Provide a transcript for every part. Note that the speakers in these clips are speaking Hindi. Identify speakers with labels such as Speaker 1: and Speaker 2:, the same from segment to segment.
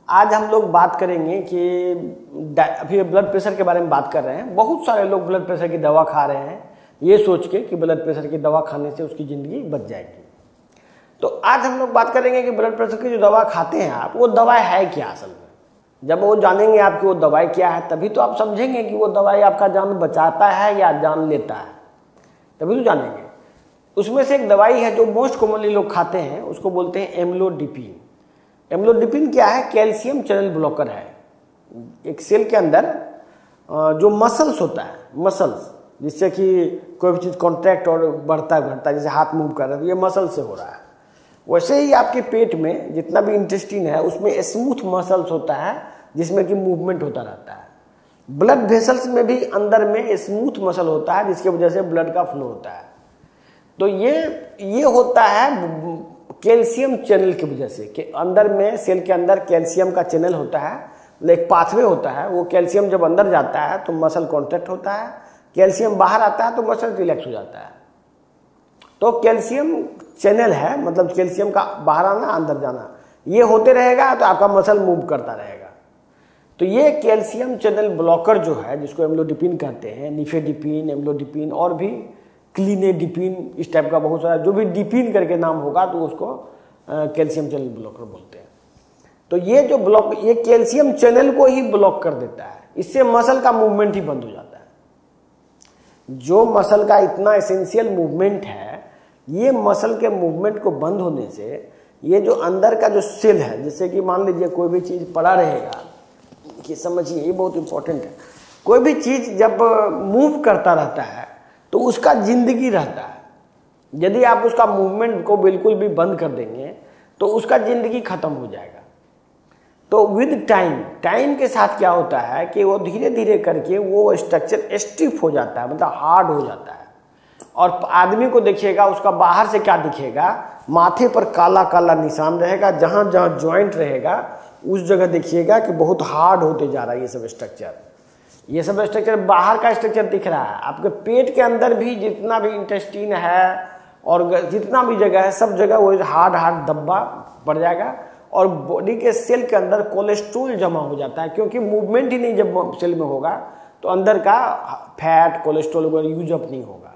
Speaker 1: आज हम लोग बात करेंगे कि अभी ब्लड प्रेशर के बारे में बात कर रहे हैं। बहुत सारे लोग ब्लड प्रेशर की दवा खा रहे हैं ये सोच के कि ब्लड प्रेशर की दवा खाने से उसकी ज़िंदगी बच जाएगी। तो आज हम लोग बात करेंगे कि ब्लड प्रेशर की जो दवा खाते हैं आप, वो दवाई है क्या असल में। जब वो जानेंगे आप कि वो दवाई क्या है, तभी तो आप समझेंगे कि वो दवाई आपका जान बचाता है या जान लेता है, तभी तो जानेंगे। उसमें से एक दवाई है जो मोस्ट कॉमनली लोग खाते हैं, उसको बोलते हैं एम्लोडिपिन। एम्लोडिपिन क्या है? कैल्शियम चैनल ब्लॉकर है। एक सेल के अंदर जो मसल्स होता है, मसल्स जिससे कि कोई भी चीज़ कॉन्ट्रैक्ट और बढ़ता घटता, जैसे हाथ मूव कर रहा है तो ये मसल से हो रहा है। वैसे ही आपके पेट में जितना भी इंटेस्टिन है उसमें स्मूथ मसल्स होता है जिसमें कि मूवमेंट होता रहता है। ब्लड वेसल्स में भी अंदर में स्मूथ मसल होता है जिसकी वजह से ब्लड का फ्लो होता है। तो ये होता है कैल्शियम चैनल की वजह से कि अंदर में सेल के अंदर कैल्शियम का चैनल होता है, एक पाथवे होता है। वो कैल्शियम जब अंदर जाता है तो मसल कॉन्ट्रैक्ट होता है, कैल्शियम बाहर आता है तो मसल रिलैक्स हो जाता है। तो कैल्शियम चैनल है, मतलब कैल्शियम का बाहर आना अंदर जाना, ये होते रहेगा तो आपका मसल मूव करता रहेगा। तो ये कैल्शियम चैनल ब्लॉकर जो है, जिसको एम्लोडिपिन कहते हैं, निफेडिपिन, एम्लोडिपिन और भी क्लिनेडिपिन, इस टाइप का बहुत सारा जो भी डिपिन करके नाम होगा तो उसको कैल्शियम चैनल ब्लॉकर बोलते हैं। तो ये जो ब्लॉक, ये कैल्शियम चैनल को ही ब्लॉक कर देता है, इससे मसल का मूवमेंट ही बंद हो जाता है। जो मसल का इतना एसेंशियल मूवमेंट है, ये मसल के मूवमेंट को बंद होने से ये जो अंदर का जो सेल है, जैसे कि मान लीजिए कोई भी चीज़ पड़ा रहेगा, कि समझिए ये बहुत इंपॉर्टेंट है। कोई भी चीज़ जब मूव करता रहता है तो उसका जिंदगी रहता है। यदि आप उसका मूवमेंट को बिल्कुल भी बंद कर देंगे तो उसका जिंदगी खत्म हो जाएगा। तो विद टाइम के साथ क्या होता है कि वो धीरे धीरे करके वो स्ट्रक्चर स्टिफ हो जाता है, मतलब हार्ड हो जाता है। और आदमी को देखिएगा, उसका बाहर से क्या दिखेगा, माथे पर काला काला निशान रहेगा, जहां जहां ज्वाइंट रहेगा उस जगह देखिएगा कि बहुत हार्ड होते जा रहा है। ये सब स्ट्रक्चर बाहर का स्ट्रक्चर दिख रहा है। आपके पेट के अंदर भी जितना भी इंटेस्टीन है और जितना भी जगह है, सब जगह वो हार्ड धब्बा पड़ जाएगा। और बॉडी के सेल के अंदर कोलेस्ट्रॉल जमा हो जाता है, क्योंकि मूवमेंट ही नहीं जब सेल में होगा तो अंदर का फैट कोलेस्ट्रॉल वगैरह यूज अप नहीं होगा।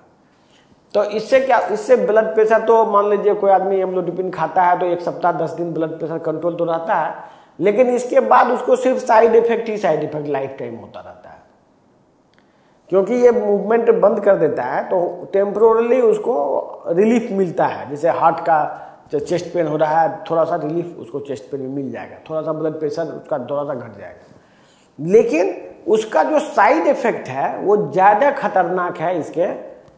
Speaker 1: तो इससे क्या, इससे ब्लड प्रेशर, तो मान लीजिए कोई आदमी एम्लोडिपिन खाता है तो 1 सप्ताह 10 दिन ब्लड प्रेशर कंट्रोल तो रहता है, लेकिन इसके बाद उसको सिर्फ साइड इफेक्ट लाइफ टाइम होता रहता है। क्योंकि ये मूवमेंट बंद कर देता है तो टेम्पोरली उसको रिलीफ मिलता है। जैसे हार्ट का चेस्ट पेन हो रहा है, थोड़ा सा रिलीफ उसको चेस्ट पेन में मिल जाएगा, थोड़ा सा ब्लड प्रेशर उसका थोड़ा सा घट जाएगा। लेकिन उसका जो साइड इफेक्ट है वो ज़्यादा खतरनाक है इसके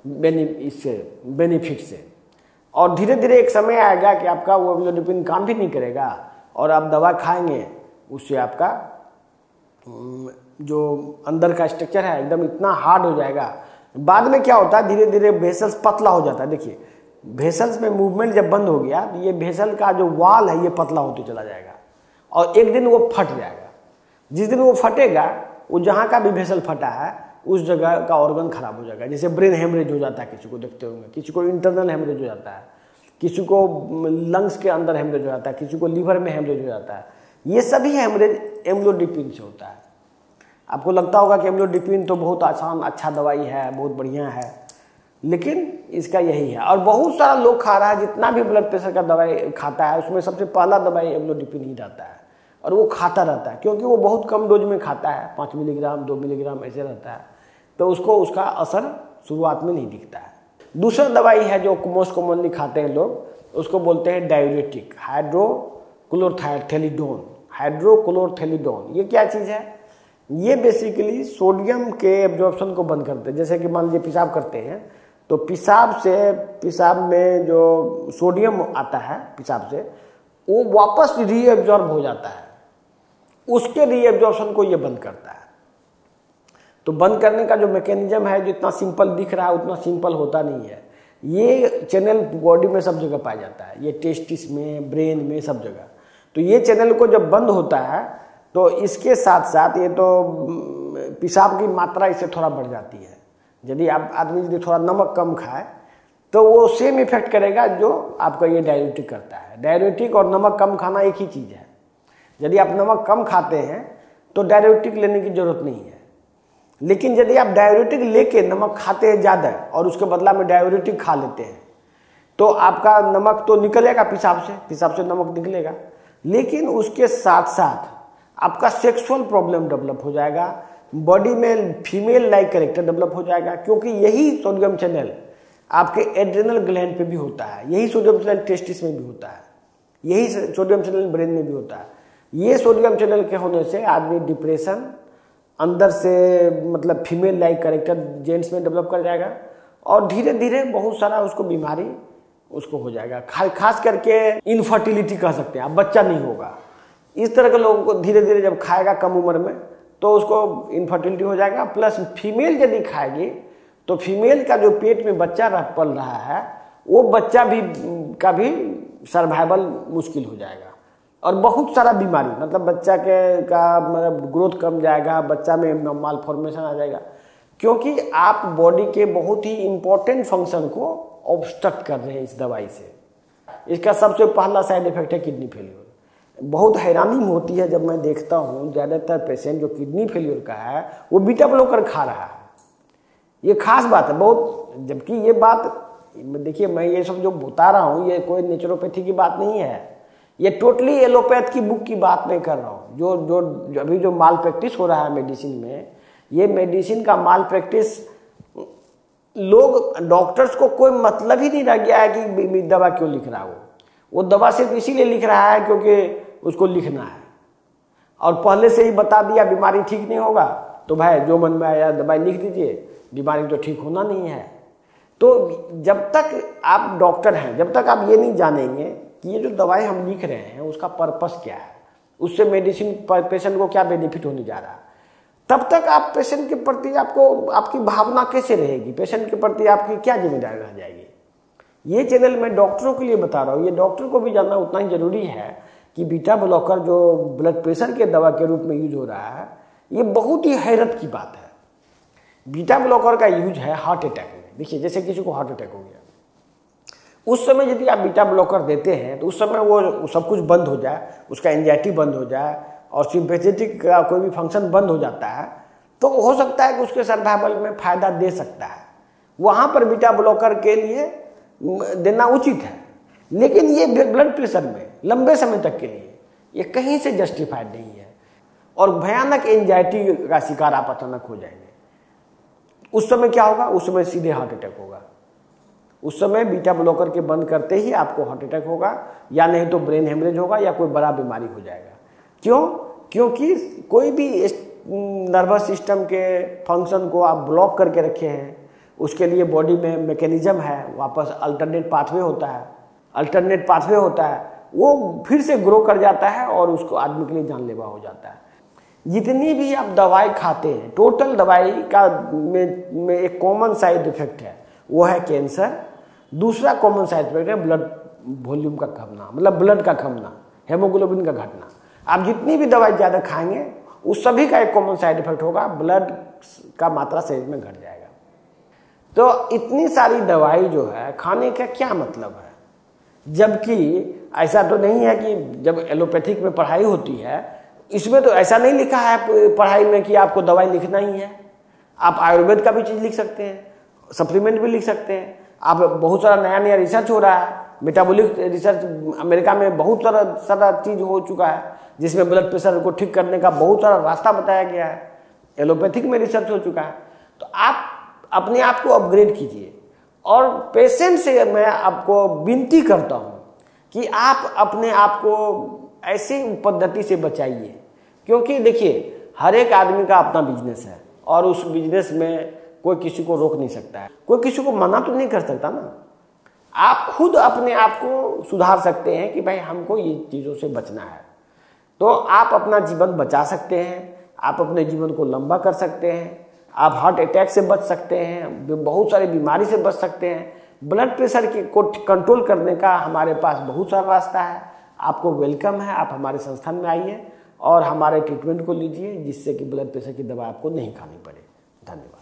Speaker 1: बेनिफिट से। और धीरे धीरे एक समय आएगा कि आपका वो एम्लोडिपिन काम भी नहीं करेगा और आप दवा खाएंगे, उससे आपका जो अंदर का स्ट्रक्चर है एकदम इतना हार्ड हो जाएगा। बाद में क्या होता है, धीरे धीरे वेसल्स पतला हो जाता है। देखिए वेसल्स में मूवमेंट जब बंद हो गया तो ये वेसल का जो वाल है ये पतला होते चला जाएगा और एक दिन वो फट जाएगा। जिस दिन वो फटेगा, वो जहाँ का भी वेसल फटा है उस जगह का ऑर्गन खराब हो जाएगा। जैसे ब्रेन हेमरेज हो जाता है, किसी को देखते होंगे, किसी को इंटरनल हेमरेज हो जाता है, किसी को लंग्स के अंदर हेमरेज हो जाता है, किसी को लीवर में हेमरेज हो जाता है। ये सभी हेमरेज एम्लोडिपिन से होता है। आपको लगता होगा कि एम्लोडिपिन तो बहुत आसान अच्छा दवाई है, बहुत बढ़िया है, लेकिन इसका यही है। और बहुत सारा लोग खा रहा है, जितना भी ब्लड प्रेशर का दवाई खाता है उसमें सबसे पहला दवाई एम्लोडिपिन ही रहता है और वो खाता रहता है, क्योंकि वो बहुत कम डोज में खाता है, 5 मिलीग्राम 2 मिलीग्राम ऐसे रहता है, तो उसको उसका असर शुरुआत में नहीं दिखता है। दूसरा दवाई है जो मोस्ट कॉमनली खाते हैं लोग, उसको बोलते हैं डायूरेटिक, हाइड्रोक्लोरोथैलीडोन। ये क्या चीज़ है? ये बेसिकली सोडियम के एब्जॉर्प्शन को बंद करते हैं। जैसे कि मान लीजिए पेशाब करते हैं तो पेशाब में जो सोडियम आता है पेशाब से, वो वापस रीएब्जॉर्ब हो जाता है, उसके रीएब्जॉर्प्शन को ये बंद करता है। तो बंद करने का जो मैकेनिज्म है, जितना सिंपल दिख रहा है उतना सिंपल होता नहीं है। ये चैनल बॉडी में सब जगह पाया जाता है, ये टेस्टिस में, ब्रेन में, सब जगह। तो ये चैनल को जब बंद होता है तो इसके साथ साथ ये तो पेशाब की मात्रा इससे थोड़ा बढ़ जाती है। यदि आप आदमी यदि थोड़ा नमक कम खाए तो वो सेम इफेक्ट करेगा जो आपका ये डाययूरेटिक करता है। डाययूरेटिक और नमक कम खाना एक ही चीज़ है। यदि आप नमक कम खाते हैं तो डायरेटिक लेने की जरूरत नहीं है। लेकिन यदि आप डायरेटिक लेके नमक खाते हैं ज़्यादा और उसके बदला में डायरेटिक खा लेते हैं तो आपका नमक तो निकलेगा पेशाब से नमक निकलेगा, लेकिन उसके साथ साथ आपका सेक्सुअल प्रॉब्लम डेवलप हो जाएगा, बॉडी में फीमेल लाइक कैरेक्टर डेवलप हो जाएगा, क्योंकि यही सोडियम चैनल आपके एड्रेनल ग्लैंड पे भी होता है, यही सोडियम चैनल टेस्टिस में भी होता है, यही सोडियम चैनल ब्रेन में भी होता है। ये सोडियम चैनल के होने से आदमी डिप्रेशन अंदर से मतलब फीमेल लाइक कैरेक्टर जेंट्स में डेवलप कर जाएगा और धीरे धीरे बहुत सारा उसको बीमारी उसको हो जाएगा। खास करके इनफर्टिलिटी कह सकते हैं, आप बच्चा नहीं होगा। इस तरह के लोगों को धीरे धीरे जब खाएगा कम उम्र में तो उसको इनफर्टिलिटी हो जाएगा। प्लस फीमेल यदि खाएगी तो फीमेल का जो पेट में बच्चा पल रहा है वो बच्चा भी का भी सर्वाइवल मुश्किल हो जाएगा और बहुत सारा बीमारी मतलब बच्चा का मतलब ग्रोथ कम जाएगा, बच्चा में माल फॉर्मेशन आ जाएगा, क्योंकि आप बॉडी के बहुत ही इंपॉर्टेंट फंक्शन को ऑब्स्ट्रक्ट कर रहे हैं इस दवाई से। इसका सबसे पहला साइड इफेक्ट है किडनी फेलियर। बहुत हैरानी होती है जब मैं देखता हूँ ज़्यादातर पेशेंट जो किडनी फेलियर का है वो बीटा ब्लॉकर खा रहा है। ये खास बात है बहुत, जबकि ये बात देखिए मैं ये सब जो बता रहा हूँ ये कोई नेचुरोपैथी की बात नहीं है, ये टोटली एलोपैथ की बुक की बात मैं कर रहा हूँ। जो अभी जो माल प्रैक्टिस हो रहा है मेडिसिन में, ये मेडिसिन का माल प्रैक्टिस लोग डॉक्टर्स को कोई मतलब ही नहीं रह गया है कि दवा क्यों लिख रहा है। वो दवा सिर्फ इसीलिए लिख रहा है क्योंकि उसको लिखना है और पहले से ही बता दिया बीमारी ठीक नहीं होगा तो भाई जो मन में आया दवाई लिख दीजिए, बीमारी तो ठीक होना नहीं है। तो जब तक आप डॉक्टर हैं, जब तक आप ये नहीं जानेंगे कि ये जो दवाई हम लिख रहे हैं उसका पर्पस क्या है, उससे मेडिसिन पेशेंट को क्या बेनिफिट होने जा रहा है, तब तक आप पेशेंट के प्रति आपको आपकी भावना कैसे रहेगी, पेशेंट के प्रति आपकी क्या जिम्मेदारी रह जाएगी। ये चैनल मैं डॉक्टरों के लिए बता रहा हूँ, ये डॉक्टर को भी जानना उतना ही जरूरी है कि बीटा ब्लॉकर जो ब्लड प्रेशर के दवा के रूप में यूज हो रहा है ये बहुत ही हैरत की बात है। बीटा ब्लॉकर का यूज है हार्ट अटैक में। देखिए जैसे किसी को हार्ट अटैक हो गया, उस समय यदि आप बीटा ब्लॉकर देते हैं तो उस समय वो सब कुछ बंद हो जाए, उसका एंजाइटी बंद हो जाए और सिंपैथेटिक का कोई भी फंक्शन बंद हो जाता है, तो हो सकता है कि उसके सर्वाइवल में फायदा दे सकता है। वहाँ पर बीटा ब्लॉकर के लिए देना उचित है, लेकिन ये ब्लड प्रेशर में लंबे समय तक के लिए ये कहीं से जस्टिफाइड नहीं है और भयानक एंजाइटी का शिकार आप अचानक हो जाएंगे। उस समय क्या होगा, उस समय सीधे हार्ट अटैक होगा। उस समय बीटा ब्लॉकर के बंद करते ही आपको हार्ट अटैक होगा या नहीं तो ब्रेन हेमरेज होगा या कोई बड़ा बीमारी हो जाएगा। क्यों? क्योंकि कोई भी नर्वस सिस्टम के फंक्शन को आप ब्लॉक करके रखे हैं, उसके लिए बॉडी में मैकेनिज्म है, वापस अल्टरनेट पाथवे होता है, वो फिर से ग्रो कर जाता है और उसको आदमी के लिए जानलेवा हो जाता है। जितनी भी आप दवाई खाते हैं, टोटल दवाई का में एक कॉमन साइड इफेक्ट है, वो है कैंसर। दूसरा कॉमन साइड इफेक्ट है ब्लड वॉल्यूम का कमना, मतलब ब्लड का कमना, हेमोग्लोबिन का घटना। आप जितनी भी दवाई ज़्यादा खाएंगे उस सभी का एक कॉमन साइड इफेक्ट होगा, ब्लड का मात्रा शरीर में घट जाएगा। तो इतनी सारी दवाई जो है खाने का क्या मतलब है, जबकि ऐसा तो नहीं है कि जब एलोपैथिक में पढ़ाई होती है इसमें तो ऐसा नहीं लिखा है पढ़ाई में कि आपको दवाई लिखना ही है। आप आयुर्वेद का भी चीज़ लिख सकते हैं, सप्लीमेंट भी लिख सकते हैं। आप बहुत सारा नया रिसर्च हो रहा है, मेटाबॉलिक रिसर्च अमेरिका में बहुत सारा चीज़ हो चुका है जिसमें ब्लड प्रेशर को ठीक करने का बहुत सारा रास्ता बताया गया है। एलोपैथिक में रिसर्च हो चुका है। तो आप अपने आप को अपग्रेड कीजिए और पेशेंट से मैं आपको विनती करता हूँ कि आप अपने आप को ऐसी पद्धति से बचाइए, क्योंकि देखिए हर एक आदमी का अपना बिजनेस है और उस बिजनेस में कोई किसी को रोक नहीं सकता है, कोई किसी को मना तो नहीं कर सकता ना। आप खुद अपने आप को सुधार सकते हैं कि भाई हमको ये चीज़ों से बचना है, तो आप अपना जीवन बचा सकते हैं, आप अपने जीवन को लंबा कर सकते हैं, आप हार्ट अटैक से बच सकते हैं, बहुत सारी बीमारी से बच सकते हैं। ब्लड प्रेशर को कंट्रोल करने का हमारे पास बहुत सारा रास्ता है। आपको वेलकम है, आप हमारे संस्थान में आइए और हमारे ट्रीटमेंट को लीजिए जिससे कि ब्लड प्रेशर की दवा आपको नहीं खानी पड़े। धन्यवाद।